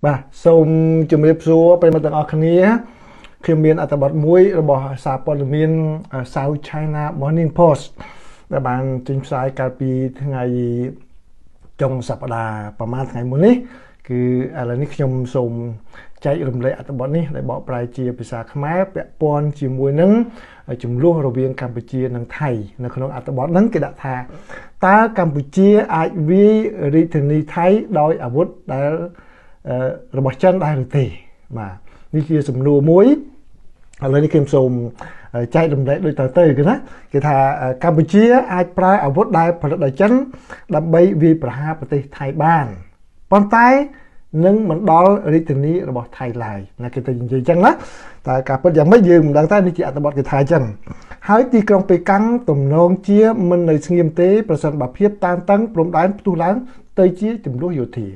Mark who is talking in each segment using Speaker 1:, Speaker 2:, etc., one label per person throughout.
Speaker 1: បាទសូមជំរាបសួរប្រិយមិត្តទាំងអស់គ្នាខ្ញុំមានអត្ថបទមួយរបស់សារព័ត៌មាន South China Morning Post ដែលបានចេញផ្សាយកាលពីថ្ងៃចុងសប្តាហ៍ប្រហែលថ្ងៃមុននេះគឺឥឡូវនេះខ្ញុំសូមចែករំលែកអត្ថបទនេះដែលបកប្រែជាភាសាខ្មែរពាក់ព័ន្ធជាមួយនឹងចំនួនរវាងកម្ពុជានិងថៃនៅក្នុងអត្ថបទហ្នឹងគេដាក់ថាតើកម្ពុជាអាចវាយរាជធានីថៃដោយអាវុធដែលរបស់ចិនដែរឬទេបាទនេះជាសំណួរមួយឥឡូវនេះខ្ញុំសូមចែករំលែកដូចទៅគេណាគេថាកម្ពុជាអាចប្រើអាវុធដែលផលិតដោយចិនដើម្បីវាយប្រហារប្រទេសថៃបានប៉ុន្តែនឹងមិនដល់រាជធានីរបស់ថៃឡើយណាគេទៅនិយាយអញ្ចឹងណាតែការពិតយ៉ាងម៉េចយើងមិនដឹងតែនេះជាអត្ថបទគេថាអញ្ចឹងហើយទីក្រុងប៉េកាំងទំនងជាមិននៅស្ងៀមទេប្រសិនបើភាពតានតឹងព្រំដែនផ្ទុះឡើងទៅជាចំនួនយោធា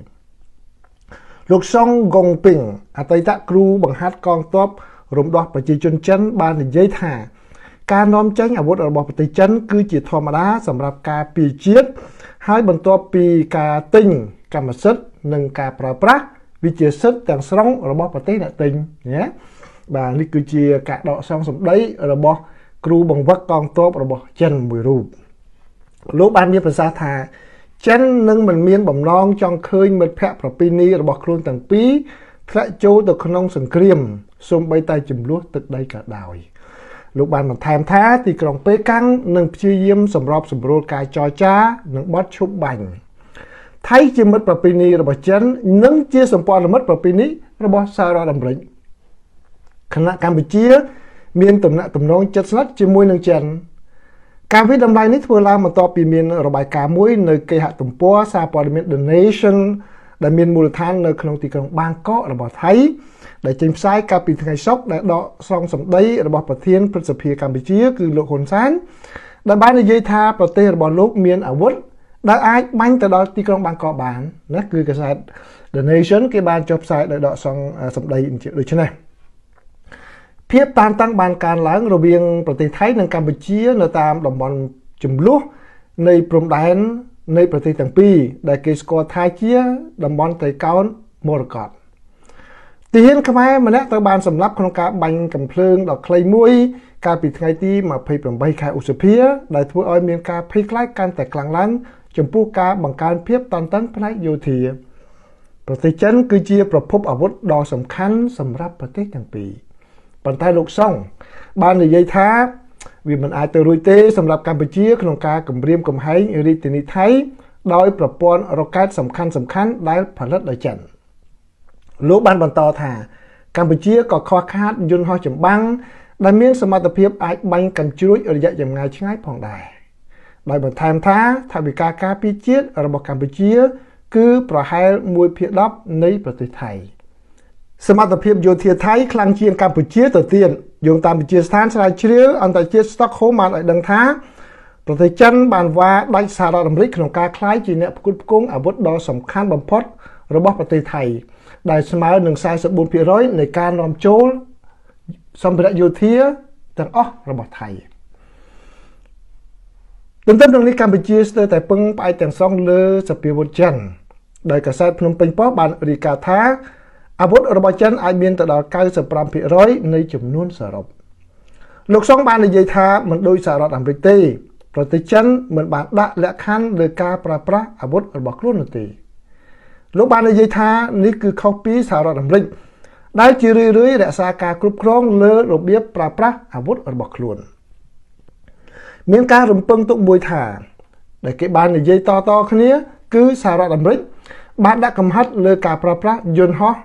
Speaker 1: លោកសុងកុងពីងអតីតគ្រូបង្ហាត់កងទ័ពរំដោះប្រជាជនចិនបាននិយាយថាការនាំចេញអាវុធរបស់ប្រទេសចិនគឺជាធម្មតាសម្រាប់ការពារជាតិហើយបន្ទាប់ពីការទិញកម្មសិទ្ធិនិងការប្រើប្រាស់វិជាសិទ្ធិទាំងស្រុងរបស់ប្រទេសអ្នកទិញណាបាទនេះគឺជាការដកស្រង់សម្ដីរបស់គ្រូបង្វឹកកងទ័ពរបស់ចិនមួយរូបលោកបានមានប្រសាសន៍ថាចិននឹងមិនមានបំណងចង់ឃើញមិត្តភ័ក្តិប្រពៃណីរបស់ខ្លួនទាំងពីរធ្លាក់ចូលទៅក្នុងសង្គ្រាមសូម្បីតែចំនួនទឹកដីក៏ដោយលោកបានបន្ថែមថាទីក្រុងប៉េកាំងនឹងព្យាយាមសម្របសម្រួលការចរចានិងបទឈប់បាញ់ថៃជាមិត្តប្រពៃណីរបស់ចិននិងជាសម្ព័ន្ធមិត្តប្រពៃណីរបស់សហរដ្ឋអាមេរិកខណៈកម្ពុជាមានទំនាក់ទំនងជិតស្និទ្ធជាមួយនឹងចិនការវិដំឡៃនេះធ្វើឡើងបន្ទាប់ពីមានរបាយការណ៍មួយនៅគេហទំព័រសារព័ត៌មាន The Nation ដែលមានមូលដ្ឋាននៅក្នុងទីក្រុងបាងកករបស់ថៃដែលចេញផ្សាយកាលពីថ្ងៃសុក្រដែលដកស្រង់សម្ដីរបស់ប្រធានព្រឹទ្ធសភាកម្ពុជាគឺលោកហ៊ុនសែនដែលបាននិយាយថាប្រទេសរបស់លោកមានអាវុធដែលអាចបាញ់ទៅដល់ទីក្រុងបាងកកបានណាគឺកាសែត The Nation គេបានចុះផ្សាយដោយដកស្រង់សម្ដីដូចនេះភាពតានតឹងបានកើនឡើងរវាងប្រទេសថៃនិងកម្ពុជានៅតាមតំបន់ជម្លោះនៃព្រំដែននៃប្រទេសទាំងពីរដែលគេស្គាល់ថាជាតំបន់ត្រីកោណមរកតទាហានខ្មែរម្នាក់ត្រូវបានសម្លាប់ក្នុងការបាញ់កាំភ្លើងដ៏ខ្លីមួយកាលពីថ្ងៃទី28ខែឧសភាដែលធ្វើឲ្យមានការភ័យខ្លាចកាន់តែខ្លាំងឡើងចំពោះការបង្កើនភាពតានតឹងផ្នែកយោធាប្រទេសចិនគឺជាប្រភពអាវុធដ៏សំខាន់សម្រាប់ប្រទេសទាំងពីរប៉ុន្តែលោកសុងបាននិយាយថាវាមិនអាចទៅរួចទេសម្រាប់កម្ពុជាក្នុងការគម្រាមកំហែងរាជធានីថៃដោយប្រព័ន្ធរ៉ុកែតសំខាន់ដែលផលិតដោយចិនលោកបានបន្តថាកម្ពុជាក៏ខ្វះខាតយន្តហោះចម្បាំងដែលមានសមត្ថភាពអាចបាញ់កាំជ្រួចរយៈចម្ងាយឆ្ងាយផងដែរដោយបន្ថែមថាថវិកាការពារជាតិរបស់កម្ពុជាគឺប្រហែល 1/10 នៃប្រទេសថៃសមត្ថភាពយោធាថៃខ្លាំងជាងកម្ពុជាទៅទៀតយោងតាមវិទ្យាស្ថានស្រាវជ្រាវអន្តរជាតិ Stockholm បានឲ្យដឹងថាប្រទេសចិនបានវាយដាច់សហរដ្ឋអាមេរិកក្នុងការក្លាយជាអ្នកផ្គត់ផ្គង់អាវុធដ៏សំខាន់បំផុតរបស់ប្រទេសថៃដែលស្មើនឹង 44% នៃការនាំចូលសម្ភារៈយោធាទាំងអស់របស់ថៃទន្ទឹមនឹងនេះកម្ពុជាស្ទើរតែពឹងផ្អែកទាំងស្រុងលើសភាវុធចិនដោយកាសែតភ្នំពេញ Post បានរាយការណ៍ថាអាវុធរបស់ចិនអាចមានទៅដល់ 95% នៃចំនួនសរុបលោកសុងបាននិយាយថាមិនដូចសហរដ្ឋអាមេរិកទេប្រទេសចិនមិនបានដាក់លក្ខខណ្ឌលើការប្រើប្រាស់អាវុធរបស់ខ្លួននោះទេលោកបាននិយាយថានេះគឺខុសពីសហរដ្ឋអាមេរិកដែលជារឿយៗរក្សាការគ្រប់គ្រងលើរបៀបប្រើប្រាស់អាវុធរបស់ខ្លួនមានការរំពឹងទុកមួយថាដែលគេបាននិយាយតគ្នាគឺសហរដ្ឋអាមេរិកបានដាក់កំហិតលើការប្រើប្រាស់យន្តហោះ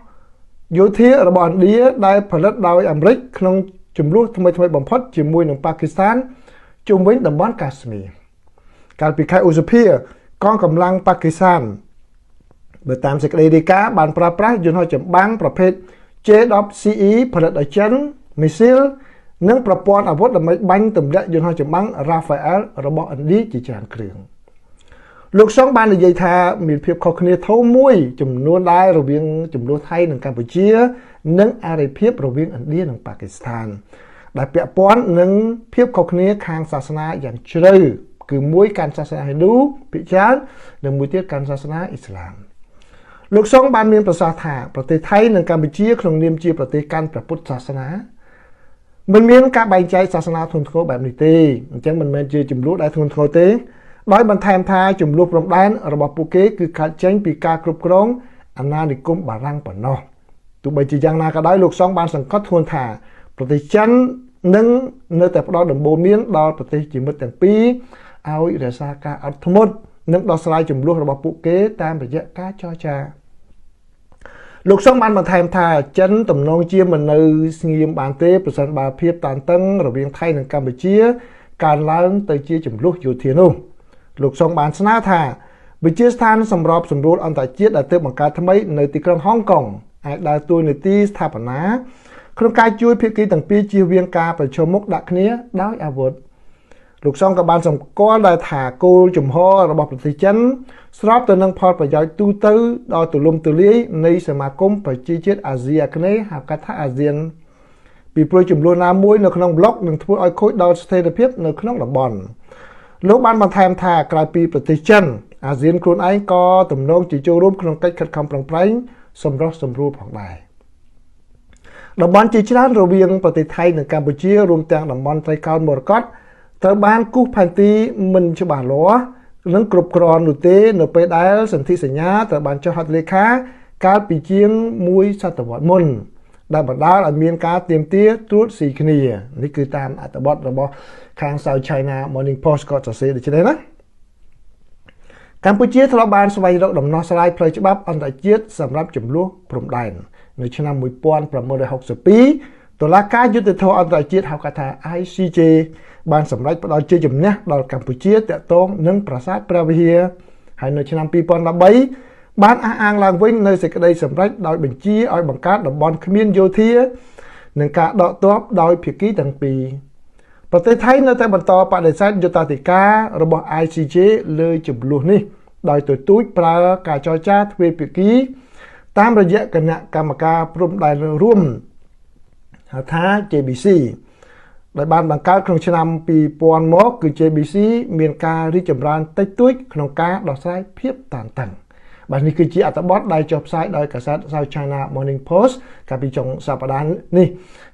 Speaker 1: យោធារបស់ឥណ្ឌាដែលផលិតដោយអាមេរិកក្នុងចំនួនថ្មីបំផុតជាមួយនឹងប៉ាគីស្ថានជុំវិញតំបន់កាស្មៀរកាលពីខែឧសភាកងកម្លាំងប៉ាគីស្ថានបើតាមសេចក្តីរាយការណ៍បានប្រើប្រាស់យន្តហោះចម្បាំងប្រភេទ J-10CE ផលិតដោយចិនមីស៊ីលនិងប្រព័ន្ធអាវុធដើម្បីបាញ់ទម្លាក់យន្តហោះចម្បាំង Rafael របស់ឥណ្ឌាជាច្រើនគ្រឿងលោកសុងបាននិយាយថាមានភាពខុសគ្នាធំមួយចំនួនដែររវាងចំនួនថៃនិងកម្ពុជានិងអរិភាពរវាងឥណ្ឌានិងប៉ាគីស្ថានដែលពាក់ព័ន្ធនឹងភាពខុសគ្នាខាងសាសនាយ៉ាងជ្រៅគឺមួយកាន់សាសនាហិណ្ឌូភាគច្រើននិងមួយទៀតកាន់សាសនាអ៊ីស្លាម លោកសង្ឃបានមានប្រសាសន៍ថាប្រទេសថៃនិងកម្ពុជាក្នុងនាមជាប្រទេសកាន់ព្រះពុទ្ធសាសនាមិនមានការបែងចែកសាសនាធ្ងន់ធ្ងរបែបនេះទេអញ្ចឹងមិនមែនជាចំនួនដែលធ្ងន់ធ្ងរទេដោយបន្ថែមថាចំនួនព្រំដែនរបស់ពួកគេគឺកើតចេញពីការគ្រប់គ្រងអាណានិគមបារាំងប៉ុណ្ណោះទោះបីជាយ៉ាងណាក៏ដោយលោកសង្ឃបានសង្កត់ធ្ងន់ថាប្រទេសចិននឹងនៅតែផ្ដល់ដំបូន្មានដល់ប្រទេសជាមិត្តទាំងពីរឲ្យរក្សាការអត់ធ្មត់និងដោះស្រាយចំនួនរបស់ពួកគេតាមរយៈការចរចាលោកសង្ឃបានបន្ថែមថាចិនទំនងជាមិននៅស្ងៀមបានទេប្រសិនបើភាពតានតឹងរវាងថៃនិងកម្ពុជាកើនឡើងទៅជាចំនួនយោធានោះលោកសង្ឃបានស្នើថាវិទ្យាស្ថានសម្របសម្រួលអន្តរជាតិដែលទើបបង្កើតថ្មីនៅទីក្រុងហុងកុងអាចដើរតួនាទីស្ថាបនាក្នុងការជួយភាគីទាំងពីរជៀសវាងការប្រឈមមុខដាក់គ្នាដោយអាវុធលោកសង្ឃក៏បានសម្គាល់ដែរថាគោលជំហររបស់ប្រទេសចិនស្របទៅនឹងផលប្រយោជន៍ទូទៅដ៏ទូលំទូលាយនៃសមាគមប្រជាជាតិអាស៊ីអាគ្នេយ៍ហៅកាត់ថាអាស៊ានពីព្រោះចំនួនណាមួយនៅក្នុងប្លុកនឹងធ្វើឲ្យខូចដល់ស្ថិរភាពនៅក្នុងតំបន់លោកបានបន្ថែមថាក្រៅពីប្រទេសចិនអាស៊ានខ្លួនឯងក៏ទំនងជាចូលរួមក្នុងកិច្ចខិតខំប្រឹងប្រែងសម្រុះសម្រួលផងដែរតំបន់ជាច្រើនរវាងប្រទេសថៃនិងកម្ពុជារួមទាំងតំបន់ត្រីកោណមរកតត្រូវបានគូសផែនទីមិនច្បាស់លាស់និងគ្រប់គ្រាន់នោះទេនៅពេលដែលសន្ធិសញ្ញាត្រូវបានចុះហត្ថលេខាកាលពីជាង1សតវត្សរ៍មុនដែលបណ្ដាលឲ្យមានការទាមទារត្រួតស៊ីគ្នានេះគឺតាមអត្ថបទរបស់ខាង South China Morning Post ក៏សរសេរដូចនេះណាកម្ពុជាធ្លាប់បានស្វែងរកដំណោះស្រាយផ្លូវច្បាប់អន្តរជាតិសម្រាប់ចំនួនព្រំដែននៅឆ្នាំ1962តុលាការយុត្តិធម៌អន្តរជាតិហៅកាត់ថា ICJ បានសម្រេចផ្ដល់ជ័យជំនះដល់កម្ពុជាទាក់ទងនឹងប្រាសាទព្រះវិហារហើយនៅឆ្នាំ2013បានអះអាងឡើងវិញនៅសេចក្តីសម្រេចដោយបញ្ជាឲ្យបង្កើតតំបន់គ្មានយោធានិងការដកទ័ពដោយភាគីទាំងពីរប្រទេសថៃនៅតែបន្តបដិសេធយុត្តិធម៌របស់ ICJ លើចំនួននេះដោយទទូចប្រើការចរចាទ្វេភាគីតាមរយៈគណៈកម្មការព្រំដែនរួមហៅថា JBC ដែលបានបង្កើតក្នុងឆ្នាំ2000មកគឺ JBC មានការរីកចម្រើនតិចតួចក្នុងការដោះស្រាយភាពតានតឹងបាទនេះគឺជាអត្ថបទដែលចុះផ្សាយដោយកាសែត South China Morning Post កាលពីចុងសប្តាហ៍នេះ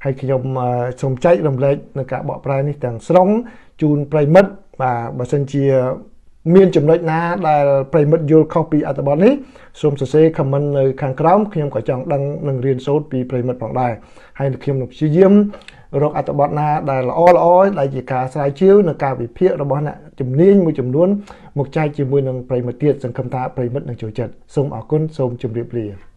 Speaker 1: ហើយខ្ញុំសូមចែករំលែកនៅការបកប្រែនេះទាំងស្រុងជូនប្រិមិត្តបាទបើសិនជាមានចំណុចណាដែលប្រិមិត្តយល់ខុសពីអត្ថបទនេះសូមសរសេរ comment នៅខាងក្រោមខ្ញុំក៏ចង់ដឹងនិងរៀនសូត្រពីប្រិមិត្តផងដែរហើយខ្ញុំនឹងព្យាយាមរកអត្ថបទណាដែលល្អដែលជាការស្រាវជ្រាវនិងការវិភាគរបស់អ្នកជំនាញមួយចំនួនមកចែកជាមួយនឹងប្រិមិត្តទៀតសង្ឃឹមថាប្រិមិត្តនឹងចូលចិត្តសូមអរគុណសូមជម្រាបលា